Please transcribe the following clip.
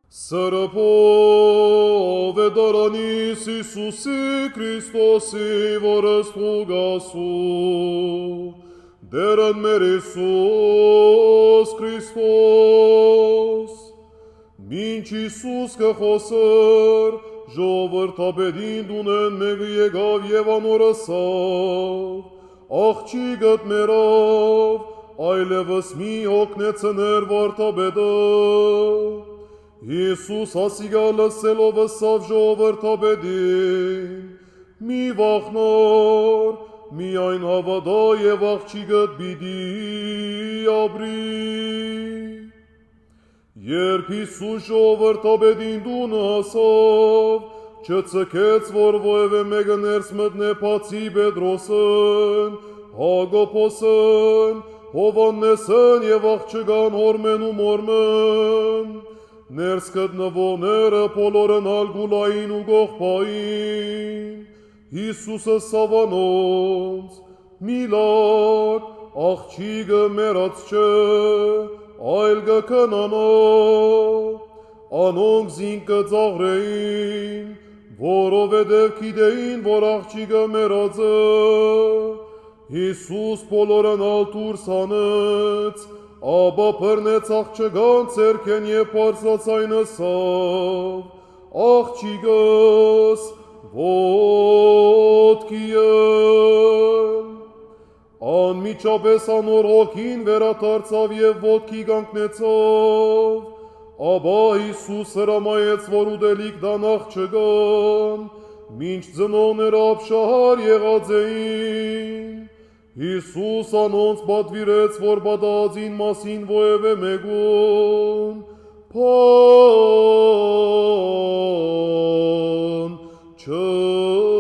Սրբով է դարանիս Իսուսի Քրիստոսի, որս ուգասու, դերն մեր Իսուս Քրիստոս, մինչ Իսուս կխոսր, ժողովրդապետին դունեն մեկ եկավ և անորսավ, աղջիկդ մերավ, այլևս մի օգնեցներ վարդապետը, Իսուս ասիգա լսելով ըսավ ժողովրդապետին, մի վախնար, միայն հավատա և աղջիկդ պիտի ապրի։ Երբ Իսուս ժողովրդապետին տունը հասավ, չձգեց, որ որևէ մեկը ներս մտնե բացի Պետրոսն, Հակոբոսն, Հովհաննեսն և աղջկան Հորմեն ու Մորմեն, ներս գտնվողները բոլորն ալգուլային ու գողբային, Իսուսը սավանոնց, մի լար, աղջիկը մեռած չէ, այլ կքնանա, անոնք զինք կծաղրեին, որովհետև գիտեին, որ աղջիկը մեռած է, Իսուս բոլորն ալ դուրս հանեց, ապա բռնեց աղջկան ձեռքեն և բարձրացայն ըսավ, աղջիկս ոտքի եմ, անմիջապես անոր հոգին վերադարձավ և ոտքի կանգնեցավ, ապա Իսուս հրամայեց, որ ուտելիք տան աղջկան, մինչ ծնողները ապշահար եղած էին, Իսուս անոնց պատվիրեց, որ պատահածին մասին որևէ մեկուն բան չըսեն։